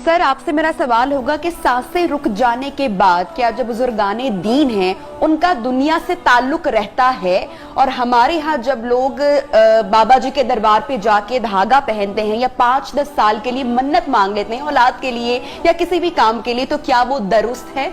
سر آپ سے میرا سوال ہوگا کہ سانسیں رک جانے کے بعد کیا جو بزرگان دین ہیں ان کا دنیا سے تعلق رہتا ہے؟ اور ہمارے ہاں جب لوگ بابا جی کے دربار پہ جا کے دھاگا پہنتے ہیں یا 5-10 سال کے لیے منت مانگ لیتے ہیں اولاد کے لیے یا کسی بھی کام کے لیے، تو کیا وہ درست ہے؟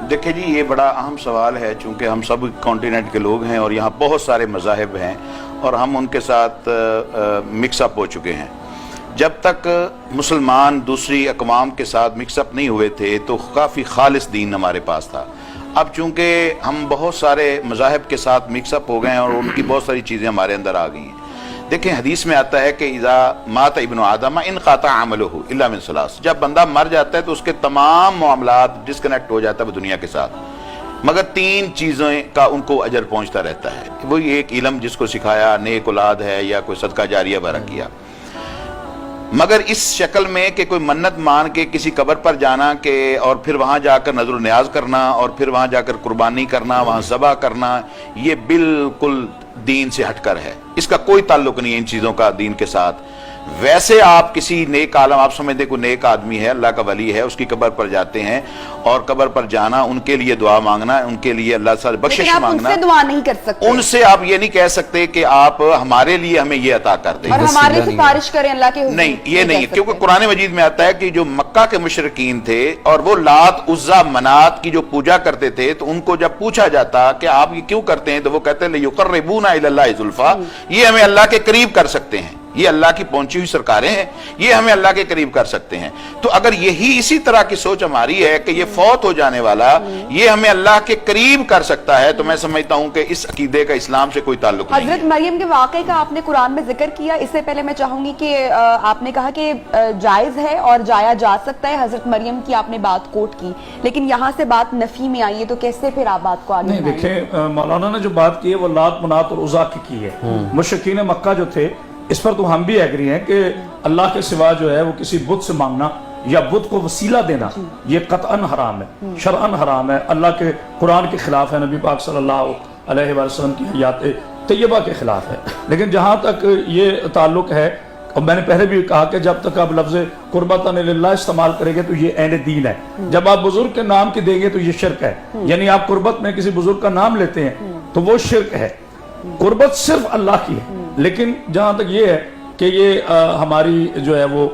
دیکھیں جی، یہ بڑا اہم سوال ہے، چونکہ ہم سب کانٹیننٹ کے لوگ ہیں اور یہاں بہت سارے مذاہب ہیں اور ہم ان کے ساتھ مکس اپ ہو چکے ہیں۔ جب تک مسلمان دوسری اقوام کے ساتھ مکس اپ نہیں ہوئے تھے تو کافی خالص دین ہمارے پاس تھا۔ اب چونکہ ہم بہت سارے مذاہب کے ساتھ مکس اپ ہو گئے ہیں اور ان کی بہت ساری چیزیں ہمارے اندر آ گئی ہیں۔ دیکھیں حدیث میں آتا ہے کہ اذا مات ابن آدم انقطع عملہ الا من ثلاث، جب بندہ مر جاتا ہے تو اس کے تمام معاملات ڈسکنیکٹ ہو جاتا ہے دنیا کے ساتھ، مگر 3 چیزیں کا ان کو اجر پہنچتا رہتا ہے۔ وہی ایک علم جس کو سکھایا، نیک اولاد ہے یا کوئی صدقہ جاریہ وغیرہ کیا، مگر اس شکل میں کہ کوئی منت مان کے کسی قبر پر جانا کہ اور پھر وہاں جا کر نظر و نیاز کرنا اور پھر وہاں جا کر قربانی کرنا، وہاں ذبح کرنا، یہ بالکل دین سے ہٹ کر ہے۔ اس کا کوئی تعلق نہیں ہے ان چیزوں کا دین کے ساتھ۔ ویسے آپ کسی نیک عالم، آپ سمجھتے کوئی نیک آدمی ہے، اللہ کا ولی ہے، اس کی قبر پر جاتے ہیں اور قبر پر جانا، ان کے لیے دعا مانگنا، ان کے لیے اللہ سے بخشش مانگنا، لیکن آپ ان سے دعا نہیں کر سکتے، ان سے آپ یہ نہیں کہہ سکتے کہ آپ ہمارے لیے ہمیں یہ عطا کر دیں اور ہمارے سفارش کریں اللہ کے حضور۔ نہیں، یہ نہیں، کیونکہ قرآن مجید میں آتا ہے کہ جو مکہ کے مشرکین تھے اور وہ لات عزا منات کی جو پوجا کرتے تھے تو ان کو جب پوچھا جاتا کہ آپ یہ کیوں کرتے ہیں تو وہ کہتے ہیں لِيُقَرِّبُونَ إِلَى اللَّهِ زُلْفَىٰ، یہ ہمیں اللہ کے قریب کر سکتے ہیں، یہ اللہ کی پہنچی ہوئی سرکاریں ہیں، یہ ہمیں اللہ کے قریب کر سکتے ہیں۔ تو اگر یہی اسی طرح کی سوچ ہماری ہے کہ یہ فوت ہو جانے والا یہ ہمیں اللہ کے قریب کر سکتا ہے، تو میں سمجھتا ہوں کہ اس عقیدے کا اسلام سے کوئی تعلق نہیں ہے۔ حضرت مریم کے واقعے کا آپ نے قرآن میں ذکر کیا، اس سے پہلے میں چاہوں گی کہ آپ نے کہا کہ جائز ہے اور جایا جا سکتا ہے، حضرت مریم کی آپ نے بات کوٹ کی، لیکن یہاں سے بات نفی میں آئی ہے، تو کیسے پھر آپ بات کو آگے نہیں؟ دیکھیں مولانا نے جو بات کی ہے وہ لات منات اور عزا کی ہے۔ مشرکین مکہ جو تھے اس پر تو ہم بھی ایگری ہیں کہ اللہ کے سوا جو ہے وہ کسی بت سے مانگنا یا بت کو وسیلہ دینا یہ قطعاً حرام ہے، شرعاً حرام ہے، اللہ کے قرآن کے خلاف ہے، نبی پاک صلی اللہ علیہ وسلم کی حیات طیبہ کے خلاف ہے۔ لیکن جہاں تک یہ تعلق ہے، اور میں نے پہلے بھی کہا کہ جب تک آپ لفظ قربتاً للہ استعمال کریں گے تو یہ عین دین ہے۔ جب آپ بزرگ کے نام کی دیں گے تو یہ شرک ہے، یعنی آپ قربت میں کسی بزرگ کا نام لیتے ہیں تو وہ شرک ہے۔ قربت صرف اللہ کی ہے، لیکن جہاں تک یہ ہے کہ یہ ہماری جو ہے وہ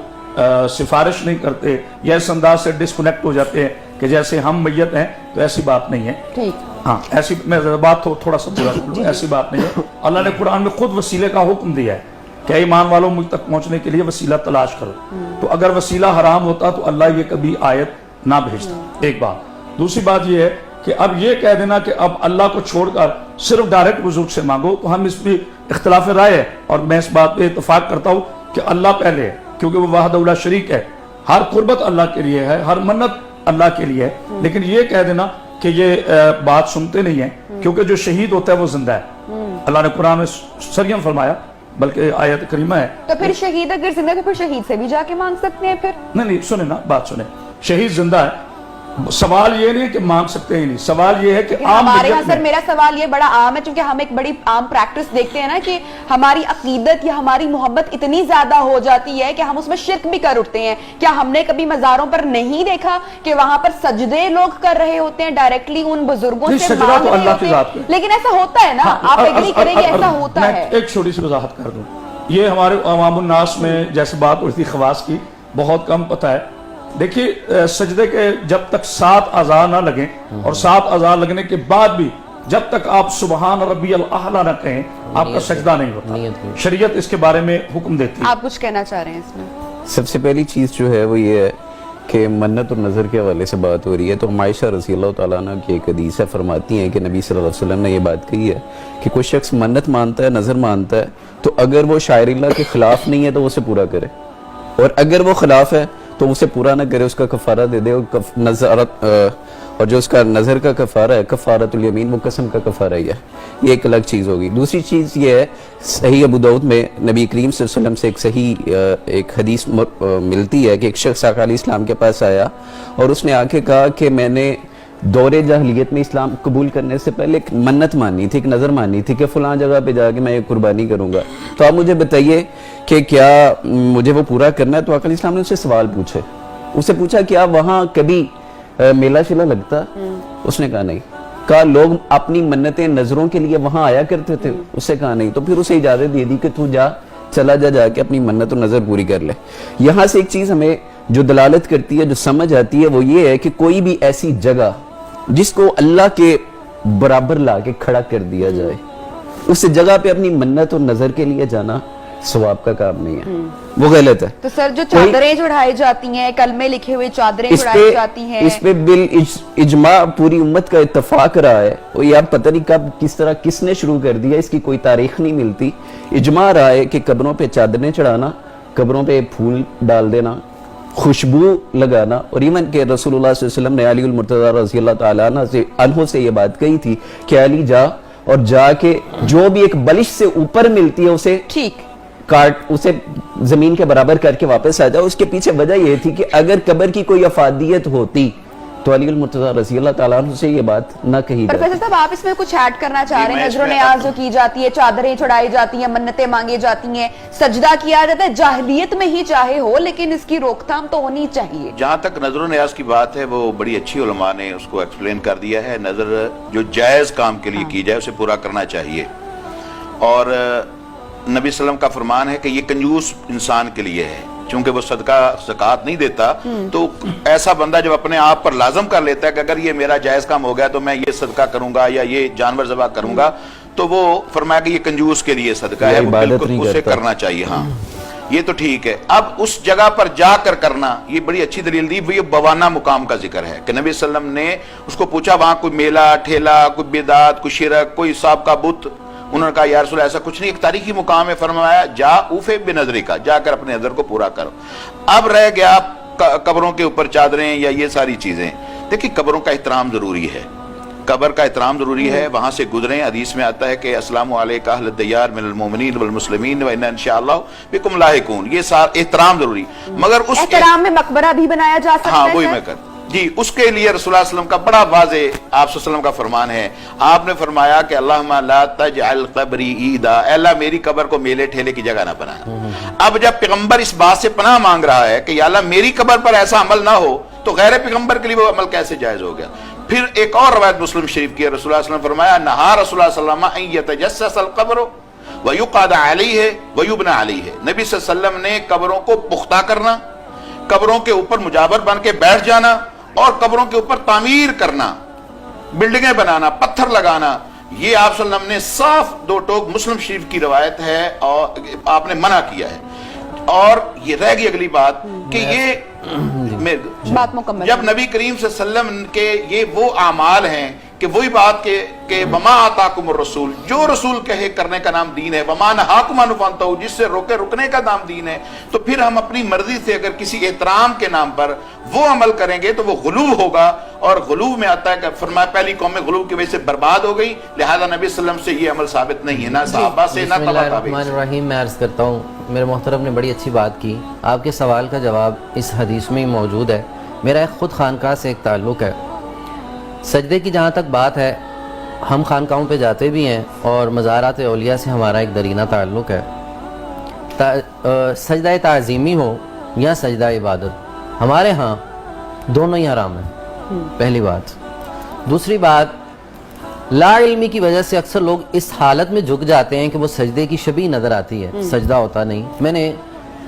سفارش نہیں کرتے یا اس انداز سے ڈسکنیکٹ ہو جاتے ہیں کہ جیسے ہم میت ہیں، تو ایسی بات نہیں ہے۔ ہاں، ایسی میں بات تھوڑا سا پورا کر لوں، ایسی بات نہیں ہے۔ اللہ نے قرآن میں خود وسیلے کا حکم دیا ہے کہ ایمان والوں مجھ تک پہنچنے کے لیے وسیلہ تلاش کرو۔ تو اگر وسیلہ حرام ہوتا تو اللہ یہ کبھی آیت نہ بھیجتا، ایک بات۔ دوسری بات یہ ہے کہ اب یہ کہہ دینا کہ اب اللہ کو چھوڑ کر صرف ڈائریکٹ بزرگ سے مانگو، تو ہم اس پہ اختلاف رائے ہے، اور میں اس بات پہ اتفاق کرتا ہوں کہ اللہ پہلے ہے، کیونکہ وہ وحدہ لا شریک ہے، ہر قربت اللہ کے لیے ہے، ہر منت اللہ کے لیے ہے۔ لیکن یہ کہہ دینا کہ یہ بات سنتے نہیں ہیں، کیونکہ جو شہید ہوتا ہے وہ زندہ ہے، اللہ نے قرآن میں سریم فرمایا، بلکہ آیت کریمہ ہے۔ تو پھر شہید اگر زندہ ہے تو پھر شہید سے بھی جا کے مانگ سکتے ہیں؟ پھر نہیں، سنیں نا، بات سنیں، شہید زندہ ہے، سوال یہ نہیں کہ مانگ سکتے ہی نہیں، سوال یہ ہے کہ ہمارے یہاں سر میرا سوال یہ بڑا عام ہے، چونکہ ہم ایک بڑی عام پریکٹس دیکھتے ہیں نا کہ ہماری عقیدت یا ہماری محبت اتنی زیادہ ہو جاتی ہے کہ ہم اس میں شرک بھی کر اٹھتے ہیں۔ کیا ہم نے کبھی مزاروں پر نہیں دیکھا کہ وہاں پر سجدے لوگ کر رہے ہوتے ہیں، ڈائریکٹلی ان بزرگوں سے مانگ رہے ہوتے ہیں؟ لیکن ایسا ہوتا ہے نا، آپ ایگری کریں گے ایسا ہوتا ہے؟ ایک چھوٹی سی وضاحت کر دوں، یہ ہمارے عوام الناس میں جیسے بات ہوئی تھی خواص کی بہت کم پتہ ہے۔ دیکھیے سجدے کے جب تک 7 اعضاء نہ لگیں اور 7 اعضاء لگنے کے بعد بھی جب تک آپ سبحان ربی الاعلیٰ نہ کہیں آپ کا سجدہ نہیں ہوتا۔ شریعت اس کے بارے میں حکم دیتی ہے۔ آپ کچھ کہنا چاہ رہے ہیں اس میں؟ سب سے پہلی چیز جو ہے وہ یہ ہے کہ منت اور نظر کے حوالے سے بات ہو رہی ہے، تو عائشہ رضی اللہ تعالیٰ عنہ کی ایک حدیث ہے، فرماتی ہیں کہ نبی صلی اللہ علیہ وسلم نے یہ بات کہی ہے کہ کوئی شخص منت مانتا ہے، نظر مانتا ہے، تو اگر وہ شاعر اللہ کے خلاف نہیں ہے تو اسے پورا کرے، اور اگر وہ خلاف ہے تو اسے پورا نہ کرے، اس کا کفارہ دے دے، اور جو اس کا نظر کا کفارہ ہے کفارۃ الیمین، وہ قسم کا کفارہ ہی ہے، یہ ایک الگ چیز ہوگی۔ دوسری چیز یہ ہے، صحیح ابو داؤد میں نبی کریم صلی اللہ علیہ وسلم سے ایک صحیح ایک حدیث ملتی ہے کہ ایک شخص آقا علیہ السلام کے پاس آیا اور اس نے آ کے کہا کہ میں نے دور جاہلیت میں اسلام قبول کرنے سے پہلے ایک منت مانی تھی, ایک نظر مانی تھی کہ فلاں جگہ پہ جا کے میں یہ قربانی کروں گا, تو آپ مجھے بتائیے کہ کیا مجھے وہ پورا کرنا ہے؟ تو آقا علیہ السلام نے اسے سوال پوچھے, اسے پوچھا کیا وہاں کبھی میلہ شیلہ لگتا؟ اس نے کہا نہیں. کہا لوگ اپنی منتیں نظروں کے لیے وہاں آیا کرتے تھے؟ اس سے کہا نہیں. تو پھر اسے اجازت دے دی کہ تو چلا جا کے اپنی منت و نظر پوری کر لے. یہاں سے ایک چیز ہمیں جو دلالت کرتی ہے, جو سمجھ آتی ہے, وہ یہ ہے کہ کوئی بھی ایسی جگہ جس کو اللہ کے برابر لا کے کھڑا کر دیا جائے, اس جگہ پہ اپنی منت اور نظر کے لیے جانا ثواب کا کام نہیں ہے, وہ غلط ہے. تو سر جو چادریں چڑھائی جاتی ہیں, کلمے لکھے ہوئے چادریں چڑھائی جاتی ہیں, اس پہ اجماع پوری امت کا اتفاق رہا ہے. وہ یہ آپ پتہ نہیں کب کس طرح کس نے شروع کر دیا, اس کی کوئی تاریخ نہیں ملتی. اجماع رہا ہے کہ قبروں پہ چادریں چڑھانا, قبروں پہ پھول ڈال دینا, خوشبو لگانا, اور ایون کہ رسول اللہ صلی اللہ علیہ وسلم نے علی المرتضی رضی اللہ تعالیٰ عنہ سے یہ بات کہی تھی کہ علی جا کے جو بھی ایک بلش سے اوپر ملتی ہے اسے ٹھیک کاٹ, اسے زمین کے برابر کر کے واپس آ جائے. اس کے پیچھے وجہ یہ تھی کہ اگر قبر کی کوئی افادیت ہوتی تو علی المرتضی رضی اللہ تعالیٰ عنہ سے یہ بات نہ کہی جاتی. پروفیسر صاحب آپ اس میں کچھ ایڈ کرنا چاہ رہے ہیں؟ نظر و نیاز جو کی جاتی ہے, چادریں چڑھائی جاتی ہیں, منتیں مانگی جاتی ہیں, سجدہ کیا جاتا ہے, جاہلیت میں ہی چاہے ہو, لیکن اس کی روک تھام تو ہونی چاہیے. جہاں تک نظر و نیاز کی بات ہے, وہ بڑی اچھی علماء نے اس کو ایکسپلین کر دیا ہے. نظر جو جائز کام کے لیے کی جائے اسے پورا کرنا چاہیے. اور نبی صلی اللہ علیہ وسلم کا فرمان ہے کہ یہ کنجوس انسان کے لیے ہے, چونکہ وہ صدقہ زکوٰۃ نہیں دیتا. تو ایسا بندہ جب اپنے آپ پر لازم کر لیتا ہے کہ اگر یہ میرا جائز کام ہو گیا تو میں یہ صدقہ کروں گا یا یہ جانور ذبح کروں گا, تو وہ فرمایا کہ یہ کنجوس کے لیے صدقہ ہے, وہ بالکل اسے کرنا چاہیے. ہاں یہ تو ٹھیک ہے. اب اس جگہ پر جا کر کرنا, یہ بڑی اچھی دلیل دی. وہ یہ بوانہ مقام کا ذکر ہے کہ نبی صلی اللہ علیہ وسلم نے اس کو پوچھا وہاں کوئی میلہ ٹھیلا, کوئی بدعت, کوئی شرک, کوئی صاحب کا بت. انہوں نے کہا یا رسول اللہ ایسا کچھ نہیں, ایک تاریخی مقام ہے. فرمایا جا اوفے بنظری کا, جا کر اپنے نظر کو پورا کرو. اب رہ گیا قبروں کے اوپر چادریں یا یہ ساری چیزیں. دیکھیں قبروں کا احترام ضروری ہے, قبر کا احترام ضروری ہے. وہاں سے گزریں. حدیث میں آتا ہے کہ السلام علیکم اہل الدیار من المؤمنین والمسلمین وإنا انشاءاللہ بکم لاحقون. یہ احترام ضروری. مگر اس احترام میں مقبرہ بھی بنایا جا سکتا ہے. ہاں وہی میں کر جی, اس کے لیے رسول اللہ صلی اللہ علیہ وسلم کا بڑا واضح آپ صلی اللہ علیہ وسلم کا فرمان ہے. آپ نے فرمایا کہ اللہم لا تجعل قبری عیدا, اے اللہ میری قبر کو میلے ٹھیلے کی جگہ نہ بنا. اب جب پیغمبر اس بات سے پناہ مانگ رہا ہے کہ یا اللہ میری قبر پر ایسا عمل نہ ہو, تو غیر پیغمبر کے لیے وہ عمل کیسے جائز ہو گیا؟ پھر ایک اور روایت مسلم شریف کی ہے, رسول اللہ صلی اللہ علیہ وسلم فرمایا نہا رسول اللہ صلی اللہ علیہ وسلم ان یتجسس القبر ویقعد علیہ ویبنى علیہ. نبی صلی اللہ علیہ وسلم نے قبروں کو پختہ کرنا, قبروں کے اوپر مجاور بن کے بیٹھ جانا, اور قبروں کے اوپر تعمیر کرنا, بلڈنگیں بنانا, پتھر لگانا, یہ آپ صلی اللہ علیہ وسلم نے صاف دو ٹوک مسلم شریف کی روایت ہے اور آپ نے منع کیا ہے. اور یہ رہ گئی اگلی بات کہ یہ بات مکمل, جب نبی کریم صلی اللہ علیہ وسلم کے یہ وہ اعمال ہیں کہ وہی بات کہ وما آتاکم الرسول, جو رسول کہے کرنے کا نام دین ہے, وما نہاکم عنہ فانتہوا, جس سے روکے رکنے کا نام دین ہے. تو پھر ہم اپنی مرضی سے اگر کسی احترام کے نام پر وہ عمل کریں گے تو وہ غلو ہوگا. اور غلو میں آتا ہے کہ فرمایا پہلی قوم غلو کی وجہ سے برباد ہو گئی, لہذا نبی صلی اللہ علیہ وسلم سے یہ عمل ثابت نہیں ہے, نہ صحابہ سے نہ بسم اللہ تابعین الرحمن سے. الرحیم. میں عرض کرتا ہوں, میرے محترم نے بڑی اچھی بات کی. آپ کے سوال کا جواب اس حدیث میں ہی موجود ہے. میرا ایک خود خانقاہ سے ایک تعلق ہے. سجدے کی جہاں تک بات ہے, ہم خانقاہوں پہ جاتے بھی ہیں اور مزارات اولیاء سے ہمارا ایک درینہ تعلق ہے. سجدہ تعظیمی ہو یا سجدہ عبادت, ہمارے ہاں دونوں ہی حرام ہیں, پہلی بات. دوسری بات, لا علمی کی وجہ سے اکثر لوگ اس حالت میں جھک جاتے ہیں کہ وہ سجدے کی شبیہ نظر آتی ہے, سجدہ ہوتا نہیں. میں نے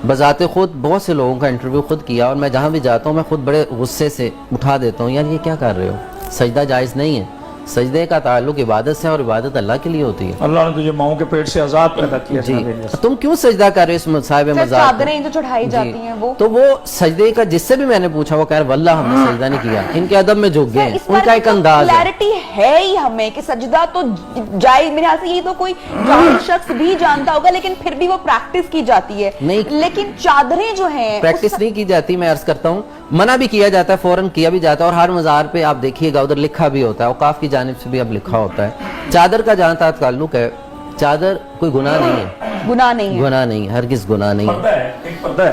بذات خود بہت سے لوگوں کا انٹرویو خود کیا, اور میں جہاں بھی جاتا ہوں میں خود بڑے غصے سے اٹھا دیتا ہوں, یار یہ کیا کر رہے ہو, سجدہ جائز نہیں ہے. سجدے کا تعلق عبادت سے, اور عبادت اللہ کے لیے ہوتی ہے. اللہ نے تجھے ماؤں کے پیٹ سے آزاد پیدا کیا. جی, تم کیوں سجدہ کر رہے ہو اس صاحب مزار کو؟ چادریں جو چڑھائی جاتی ہیں وہ, تو وہ سجدے کا جس سے بھی میں نے پوچھا وہ کہہ رہا واللہ ہم نے سجدہ نہیں کیا. ان کے ادب میں جھک گئے ہیں, ان کا ایک انداز ہے. کلیئرٹی ہے ہی ہمیں کہ سجدہ تو جائز, میرے خیال سے یہ تو کوئی جاہل شخص بھی جانتا ہوگا, لیکن پھر بھی وہ پریکٹس کی جاتی ہے. لیکن چادریں جو ہیں پریکٹس نہیں کی جاتی. میں عرض کرتا ہوں منع بھی کیا جاتا ہے, فوراً کیا بھی جاتا ہے, اور ہر مزار پہ آپ دیکھیے گا ادھر لکھا بھی ہوتا ہے, اوقاف کی جانب سے بھی اب لکھا ہوتا ہے. چادر کا جہاں تک تعلق ہے, چادر کوئی گناہ نہیں ہے, گناہ نہیں ہے, گناہ نہیں, ہرگز گناہ نہیں ہے. پردہ ہے, ایک پردہ ہے,